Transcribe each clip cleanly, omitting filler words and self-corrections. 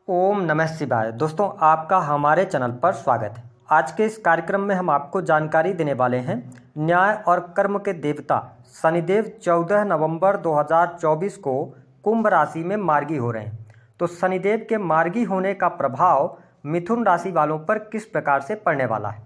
ओम नमः शिवाय। दोस्तों, आपका हमारे चैनल पर स्वागत है। आज के इस कार्यक्रम में हम आपको जानकारी देने वाले हैं न्याय और कर्म के देवता शनिदेव 14 नवंबर 2024 को कुंभ राशि में मार्गी हो रहे हैं। तो शनिदेव के मार्गी होने का प्रभाव मिथुन राशि वालों पर किस प्रकार से पड़ने वाला है,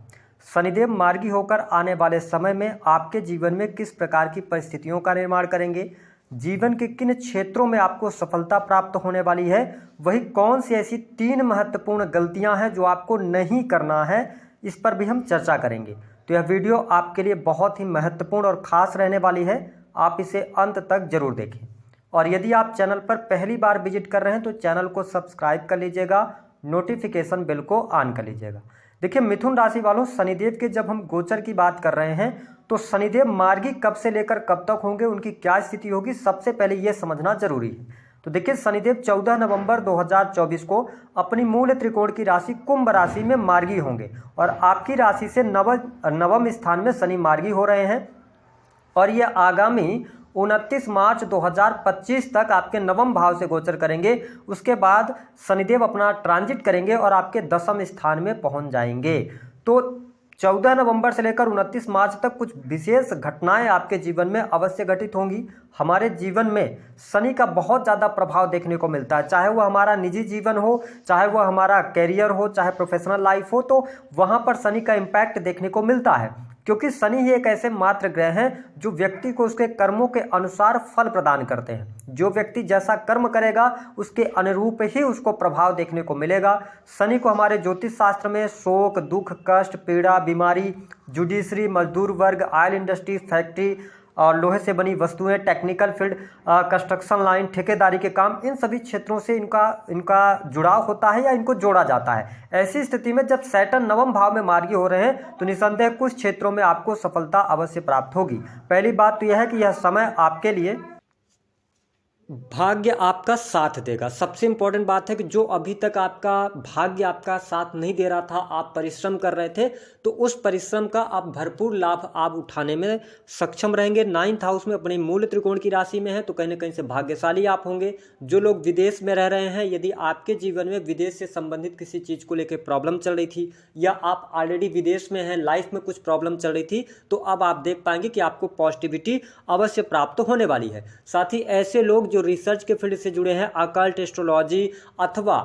शनिदेव मार्गी होकर आने वाले समय में आपके जीवन में किस प्रकार की परिस्थितियों का निर्माण करेंगे, जीवन के किन क्षेत्रों में आपको सफलता प्राप्त होने वाली है, वही कौन सी ऐसी 3 महत्वपूर्ण गलतियां हैं जो आपको नहीं करना है, इस पर भी हम चर्चा करेंगे। तो यह वीडियो आपके लिए बहुत ही महत्वपूर्ण और खास रहने वाली है। आप इसे अंत तक जरूर देखें। और यदि आप चैनल पर पहली बार विजिट कर रहे हैं तो चैनल को सब्सक्राइब कर लीजिएगा, नोटिफिकेशन बेल को ऑन कर लीजिएगा। देखिए, मिथुन राशि वालों, शनिदेव के जब हम गोचर की बात कर रहे हैं तो शनिदेव मार्गी कब से लेकर कब तक होंगे, उनकी क्या स्थिति होगी, सबसे पहले यह समझना जरूरी है। तो देखिए, शनिदेव 14 नवंबर 2024 को अपनी मूल त्रिकोण की राशि कुंभ राशि में मार्गी होंगे और आपकी राशि से नवम स्थान में शनि मार्गी हो रहे हैं और ये आगामी 29 मार्च 2025 तक आपके नवम भाव से गोचर करेंगे। उसके बाद शनिदेव अपना ट्रांजिट करेंगे और आपके 10वें स्थान में पहुंच जाएंगे। तो 14 नवंबर से लेकर 29 मार्च तक कुछ विशेष घटनाएं आपके जीवन में अवश्य घटित होंगी। हमारे जीवन में शनि का बहुत ज़्यादा प्रभाव देखने को मिलता है, चाहे वह हमारा निजी जीवन हो, चाहे वह हमारा कैरियर हो, चाहे प्रोफेशनल लाइफ हो, तो वहाँ पर शनि का इम्पैक्ट देखने को मिलता है। क्योंकि शनि ही एक ऐसे मात्र ग्रह हैं जो व्यक्ति को उसके कर्मों के अनुसार फल प्रदान करते हैं। जो व्यक्ति जैसा कर्म करेगा उसके अनुरूप ही उसको प्रभाव देखने को मिलेगा। शनि को हमारे ज्योतिष शास्त्र में शोक, दुख, कष्ट, पीड़ा, बीमारी, जुडिशरी, मजदूर वर्ग, ऑयल इंडस्ट्री, फैक्ट्री और लोहे से बनी वस्तुएं, टेक्निकल फील्ड, कंस्ट्रक्शन लाइन, ठेकेदारी के काम, इन सभी क्षेत्रों से इनका जुड़ाव होता है या इनको जोड़ा जाता है। ऐसी स्थिति में जब सैटर्न नवम भाव में मार्गी हो रहे हैं तो निसंदेह कुछ क्षेत्रों में आपको सफलता अवश्य प्राप्त होगी। पहली बात तो यह है कि यह समय आपके लिए भाग्य आपका साथ देगा। सबसे इंपॉर्टेंट बात है कि जो अभी तक आपका भाग्य आपका साथ नहीं दे रहा था, आप परिश्रम कर रहे थे, तो उस परिश्रम का आप भरपूर लाभ आप उठाने में सक्षम रहेंगे। 9th हाउस में अपने मूल त्रिकोण की राशि में है तो कहीं ना कहीं से भाग्यशाली आप होंगे। जो लोग विदेश में रह रहे हैं, यदि आपके जीवन में विदेश से संबंधित किसी चीज़ को लेकर प्रॉब्लम चल रही थी या आप ऑलरेडी विदेश में हैं, लाइफ में कुछ प्रॉब्लम चल रही थी, तो अब आप देख पाएंगे कि आपको पॉजिटिविटी अवश्य प्राप्त होने वाली है। साथ ही ऐसे लोग जो रिसर्च के फील्ड से जुड़े हैं, अकल्ट, एस्ट्रोलॉजी अथवा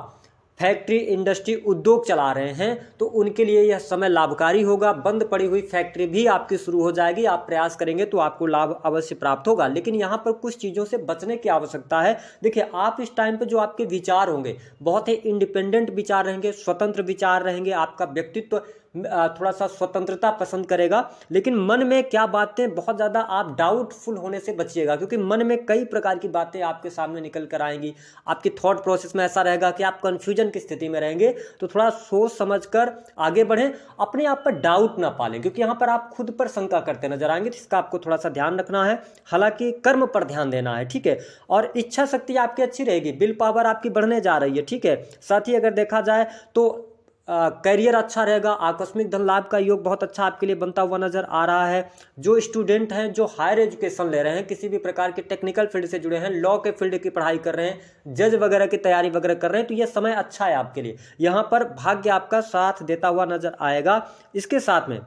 फैक्ट्री, इंडस्ट्री, उद्योग चला रहे हैं, तो उनके लिए यह समय लाभकारी होगा। बंद पड़ी हुई फैक्ट्री भी आपकी शुरू हो जाएगी। आप प्रयास करेंगे तो आपको लाभ अवश्य प्राप्त होगा। लेकिन यहाँ पर कुछ चीज़ों से बचने की आवश्यकता है। देखिए, आप इस टाइम पे जो आपके विचार होंगे बहुत ही इंडिपेंडेंट विचार रहेंगे, स्वतंत्र विचार रहेंगे। आपका व्यक्तित्व थोड़ा सा स्वतंत्रता पसंद करेगा, लेकिन मन में क्या बातें बहुत ज़्यादा आप डाउटफुल होने से बचिएगा, क्योंकि मन में कई प्रकार की बातें आपके सामने निकल कर आएंगी। आपकी थॉट प्रोसेस में ऐसा रहेगा कि आप कंफ्यूजन की स्थिति में रहेंगे। तो थोड़ा सोच समझकर आगे बढ़ें, अपने आप पर डाउट ना पालें, क्योंकि यहाँ पर आप खुद पर शंका करते नजर आएंगे। तो इसका आपको थोड़ा सा ध्यान रखना है। हालांकि कर्म पर ध्यान देना है, ठीक है। और इच्छा शक्ति आपकी अच्छी रहेगी, विल पावर आपकी बढ़ने जा रही है, ठीक है। साथ ही अगर देखा जाए तो करियर अच्छा रहेगा। आकस्मिक धन लाभ का योग बहुत अच्छा आपके लिए बनता हुआ नजर आ रहा है। जो स्टूडेंट हैं, जो हायर एजुकेशन ले रहे हैं, किसी भी प्रकार के टेक्निकल फील्ड से जुड़े हैं, लॉ के फील्ड की पढ़ाई कर रहे हैं, जज वगैरह की तैयारी वगैरह कर रहे हैं, तो यह समय अच्छा है आपके लिए। यहाँ पर भाग्य आपका साथ देता हुआ नजर आएगा। इसके साथ में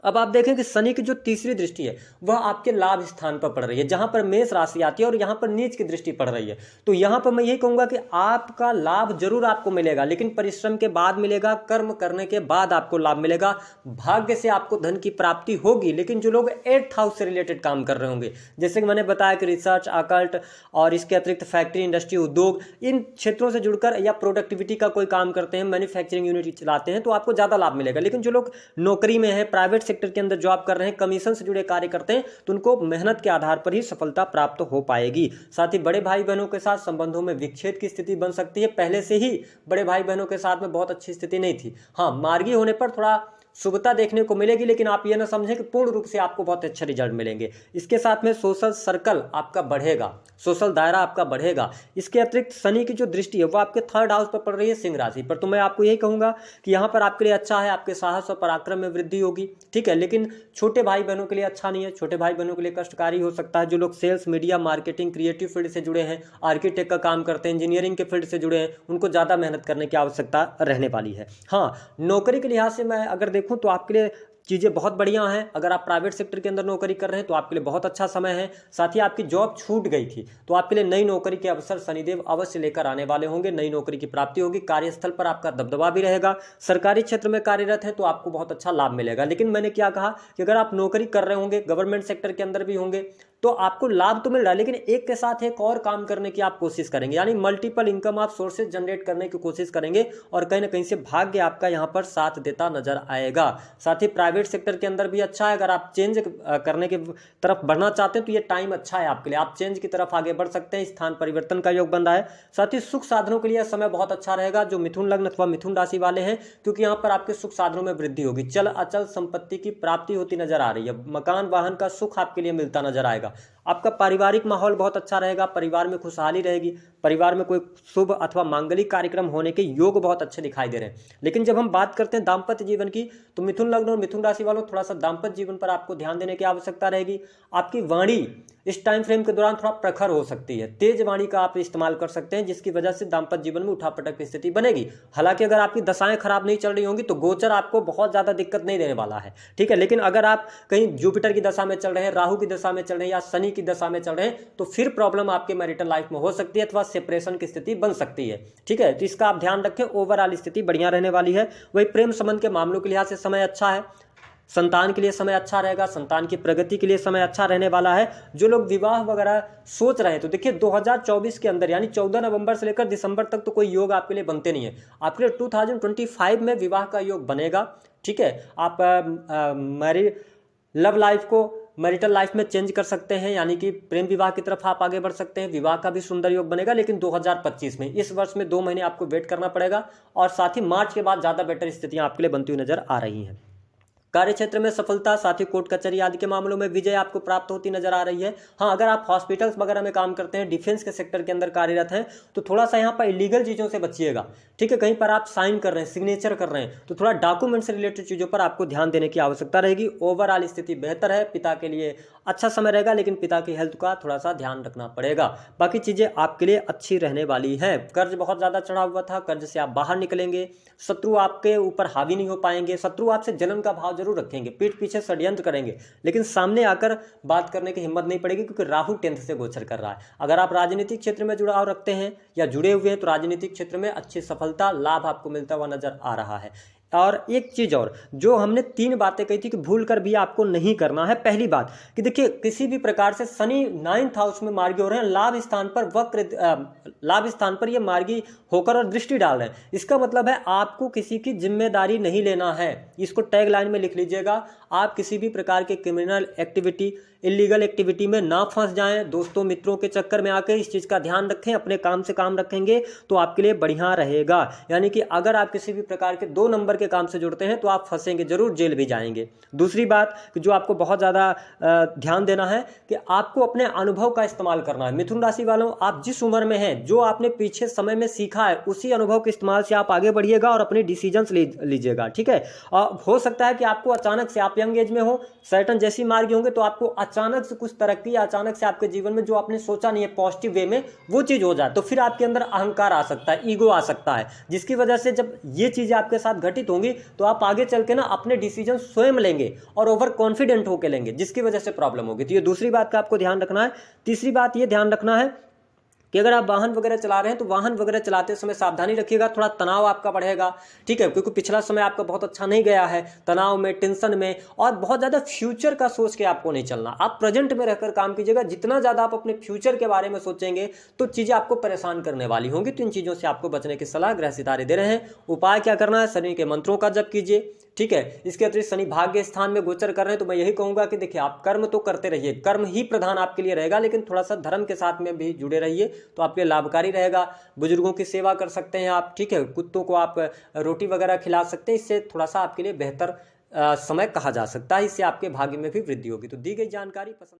अब आप देखें कि शनि की जो तीसरी दृष्टि है वह आपके लाभ स्थान पर पड़ रही है, जहां पर मेष राशि आती है और यहां पर नीच की दृष्टि पड़ रही है। तो यहां पर मैं यही कहूंगा कि आपका लाभ जरूर आपको मिलेगा, लेकिन परिश्रम के बाद मिलेगा, कर्म करने के बाद आपको लाभ मिलेगा। भाग्य से आपको धन की प्राप्ति होगी। लेकिन जो लोग 8th हाउस से रिलेटेड काम कर रहे होंगे, जैसे कि मैंने बताया कि रिसर्च, अकल्ट और इसके अतिरिक्त फैक्ट्री, इंडस्ट्री, उद्योग, इन क्षेत्रों से जुड़कर या प्रोडक्टिविटी का कोई काम करते हैं, मैन्युफैक्चरिंग यूनिट चलाते हैं, तो आपको ज्यादा लाभ मिलेगा। लेकिन जो लोग नौकरी में है, प्राइवेट सेक्टर के अंदर जॉब कर रहे हैं, कमीशन से जुड़े कार्य करते हैं, तो उनको मेहनत के आधार पर ही सफलता प्राप्त हो पाएगी। साथ ही बड़े भाई बहनों के साथ संबंधों में विच्छेद की स्थिति बन सकती है। पहले से ही बड़े भाई बहनों के साथ में बहुत अच्छी स्थिति नहीं थी। हाँ, मार्गी होने पर थोड़ा शुभता देखने को मिलेगी, लेकिन आप ये ना समझें कि पूर्ण रूप से आपको बहुत अच्छे रिजल्ट मिलेंगे। इसके साथ में सोशल सर्कल आपका बढ़ेगा, सोशल दायरा आपका बढ़ेगा। इसके अतिरिक्त शनि की जो दृष्टि है वो आपके 3rd हाउस पर पड़ रही है, सिंह राशि पर। तो मैं आपको यही कहूंगा कि यहाँ पर आपके लिए अच्छा है, आपके साहस और पराक्रम में वृद्धि होगी, ठीक है। लेकिन छोटे भाई बहनों के लिए अच्छा नहीं है, छोटे भाई बहनों के लिए कष्टकारी हो सकता है। जो लोग sales, media, marketing, creative field से जुड़े हैं, आर्किटेक्ट का काम करते हैं, इंजीनियरिंग के फील्ड से जुड़े हैं, उनको ज़्यादा मेहनत करने की आवश्यकता रहने वाली है। हाँ, नौकरी के लिहाज से मैं अगर देखूँ तो आपके लिए चीज़ें बहुत बढ़िया हैं। अगर आप प्राइवेट सेक्टर के अंदर नौकरी कर रहे हैं तो आपके लिए बहुत अच्छा समय है। साथ ही आपकी जॉब छूट गई थी तो आपके लिए नई नौकरी के अवसर शनिदेव अवश्य लेकर आने वाले होंगे, नई नौकरी की प्राप्ति होगी। कार्यस्थल पर आपका दबदबा भी रहेगा। सरकारी क्षेत्र में कार्यरत है तो आपको बहुत अच्छा लाभ मिलेगा। लेकिन मैंने क्या कहा कि अगर आप नौकरी कर रहे होंगे, गवर्नमेंट सेक्टर के अंदर भी होंगे, तो आपको लाभ तो मिल रहा है, लेकिन एक के साथ एक और काम करने की आप कोशिश करेंगे, यानी मल्टीपल इनकम आप सोर्सेज जनरेट करने की कोशिश करेंगे और कहीं ना कहीं से भाग्य आपका यहां पर साथ देता नजर आएगा। साथ ही प्राइवेट सेक्टर के अंदर भी अच्छा है। अगर आप चेंज करने की तरफ बढ़ना चाहते हैं तो ये टाइम अच्छा है आपके लिए, आप चेंज की तरफ आगे बढ़ सकते हैं। स्थान परिवर्तन का योग बन रहा है। साथ ही सुख साधनों के लिए समय बहुत अच्छा रहेगा जो मिथुन लग्न अथवा मिथुन राशि वाले हैं, क्योंकि यहाँ पर आपके सुख साधनों में वृद्धि होगी। चल अचल संपत्ति की प्राप्ति होती नजर आ रही है। मकान वाहन का सुख आपके लिए मिलता नजर आएगा। आपका पारिवारिक माहौल बहुत अच्छा रहेगा, परिवार में खुशहाली रहेगी, परिवार में कोई शुभ अथवा मांगलिक कार्यक्रम होने के योग बहुत अच्छे दिखाई दे रहे हैं। लेकिन जब हम बात करते हैं दाम्पत्य जीवन की तो मिथुन लग्न और मिथुन राशि वालों थोड़ा सा दाम्पत्य जीवन पर आपको ध्यान देने की आवश्यकता रहेगी। आपकी वाणी इस टाइम फ्रेम के दौरान थोड़ा प्रखर हो सकती है, तेज वाणी का आप इस्तेमाल कर सकते हैं, जिसकी वजह से दाम्पत्य जीवन में उठापटक की स्थिति बनेगी। हालांकि अगर आपकी दशाएं खराब नहीं चल रही होंगी तो गोचर आपको बहुत ज्यादा दिक्कत नहीं देने वाला है, ठीक है। लेकिन अगर आप कहीं जुपिटर की दशा में चल रहे हैं, राहु की दशा में चल रहे हैं या शनि की दशा में चल रहे हैं तो फिर प्रॉब्लम आपके मैरिटल लाइफ में हो सकती है अथवा सेपरेशन की स्थिति बन सकती है, ठीक है। तो इसका आप ध्यान रखें। ओवरऑल स्थिति बढ़िया रहने वाली है। वही प्रेम संबंध के मामलों के लिहाज से समय अच्छा है, संतान के लिए समय अच्छा रहेगा, संतान की प्रगति के लिए समय अच्छा रहने वाला है। जो लोग विवाह वगैरह सोच रहे हैं तो देखिए 2024 के अंदर यानी 14 नवंबर से लेकर दिसंबर तक तो कोई योग आपके लिए बनते नहीं है। आपके लिए 2025 में विवाह का योग बनेगा, ठीक है। आप मैरिड लव लाइफ को मैरिटल लाइफ में चेंज कर सकते हैं, यानी कि प्रेम विवाह की तरफ आप आगे बढ़ सकते हैं। विवाह का भी सुंदर योग बनेगा, लेकिन 2025 में, इस वर्ष में 2 महीने आपको वेट करना पड़ेगा। और साथ ही मार्च के बाद ज़्यादा बेटर स्थितियां आपके लिए बनती हुई नजर आ रही हैं। कार्य क्षेत्र में सफलता, साथ ही कोर्ट कचहरी आदि के मामलों में विजय आपको प्राप्त होती नजर आ रही है। हाँ, अगर आप हॉस्पिटल्स वगैरह में काम करते हैं, डिफेंस के सेक्टर के अंदर कार्यरत हैं तो थोड़ा सा यहाँ पर इलीगल चीज़ों से बचिएगा, ठीक है। कहीं पर आप साइन कर रहे हैं, सिग्नेचर कर रहे हैं तो थोड़ा डॉक्यूमेंट से रिलेटेड चीज़ों पर आपको ध्यान देने की आवश्यकता रहेगी। ओवरऑल स्थिति बेहतर है, पिता के लिए अच्छा समय रहेगा, लेकिन पिता की हेल्थ का थोड़ा सा ध्यान रखना पड़ेगा। बाकी चीज़ें आपके लिए अच्छी रहने वाली है। कर्ज बहुत ज़्यादा चढ़ा हुआ था, कर्ज से आप बाहर निकलेंगे। शत्रु आपके ऊपर हावी नहीं हो पाएंगे। शत्रु आपसे जलन का भाव जरूर रखेंगे, पीठ पीछे षड्यंत्र करेंगे, लेकिन सामने आकर बात करने की हिम्मत नहीं पड़ेगी, क्योंकि राहु 10th से गोचर कर रहा है। अगर आप राजनीतिक क्षेत्र में जुड़ाव रखते हैं या जुड़े हुए हैं तो राजनीतिक क्षेत्र में अच्छी सफलता, लाभ आपको मिलता हुआ नजर आ रहा है। और एक चीज और, जो हमने 3 बातें कही थी कि भूल कर भी आपको नहीं करना है। पहली बात कि देखिए किसी भी प्रकार से शनि 9th हाउस में मार्गी हो रहे हैं, लाभ स्थान पर वक्र, लाभ स्थान पर ये मार्गी होकर और दृष्टि डाल रहे हैं। इसका मतलब है आपको किसी की जिम्मेदारी नहीं लेना है। इसको टैग लाइन में लिख लीजिएगा। आप किसी भी प्रकार के क्रिमिनल एक्टिविटी, इलीगल एक्टिविटी में ना फंस जाएं, दोस्तों मित्रों के चक्कर में आकर इस चीज़ का ध्यान रखें। अपने काम से काम रखेंगे तो आपके लिए बढ़िया रहेगा। यानी कि अगर आप किसी भी प्रकार के 2 नंबर के काम से जुड़ते हैं तो आप फंसेंगे जरूर, जेल भी जाएंगे। दूसरी बात कि जो आपको बहुत ज़्यादा ध्यान देना है कि आपको अपने अनुभव का इस्तेमाल करना है। मिथुन राशि वालों, आप जिस उम्र में हैं, जो आपने पीछे समय में सीखा है, उसी अनुभव के इस्तेमाल से आप आगे बढ़िएगा और अपने डिसीजंस लीजिएगा, ठीक है। हो सकता है कि आपको अचानक से, आप यंग एज में हो, सैटर्न जैसी मार्गी होंगे तो आपको अचानक से कुछ तरक्की, अचानक से आपके जीवन में जो आपने सोचा नहीं है पॉजिटिव वे में वो चीज हो जाए, तो फिर आपके अंदर अहंकार आ सकता है, ईगो आ सकता है, जिसकी वजह से जब ये चीजें आपके साथ घटित होंगी तो आप आगे चल के ना अपने डिसीजन स्वयं लेंगे और ओवर कॉन्फिडेंट होकर लेंगे, जिसकी वजह से प्रॉब्लम होगी। तो ये दूसरी बात का आपको ध्यान रखना है। तीसरी बात ये ध्यान रखना है कि अगर आप वाहन वगैरह चला रहे हैं तो वाहन वगैरह चलाते समय सावधानी रखिएगा, थोड़ा तनाव आपका बढ़ेगा, ठीक है, क्योंकि पिछला समय आपका बहुत अच्छा नहीं गया है, तनाव में, टेंशन में, और बहुत ज़्यादा फ्यूचर का सोच के आपको नहीं चलना। आप प्रेजेंट में रहकर काम कीजिएगा। जितना ज़्यादा आप अपने फ्यूचर के बारे में सोचेंगे तो चीज़ें आपको परेशान करने वाली होंगी। तो इन चीज़ों से आपको बचने की सलाह ग्रह सितारे दे रहे हैं। उपाय क्या करना है? शनि के मंत्रों का जप कीजिए, ठीक है। इसके अतिरिक्त शनि भाग्य स्थान में गोचर कर रहे हैं तो मैं यही कहूंगा कि देखिए आप कर्म तो करते रहिए, कर्म ही प्रधान आपके लिए रहेगा, लेकिन थोड़ा सा धर्म के साथ में भी जुड़े रहिए तो आपके लाभकारी रहेगा। बुजुर्गों की सेवा कर सकते हैं आप, ठीक है, कुत्तों को आप रोटी वगैरह खिला सकते हैं, इससे थोड़ा सा आपके लिए बेहतर समय कहा जा सकता है। इससे आपके भाग्य में भी वृद्धि होगी। तो दी गई जानकारी पसंद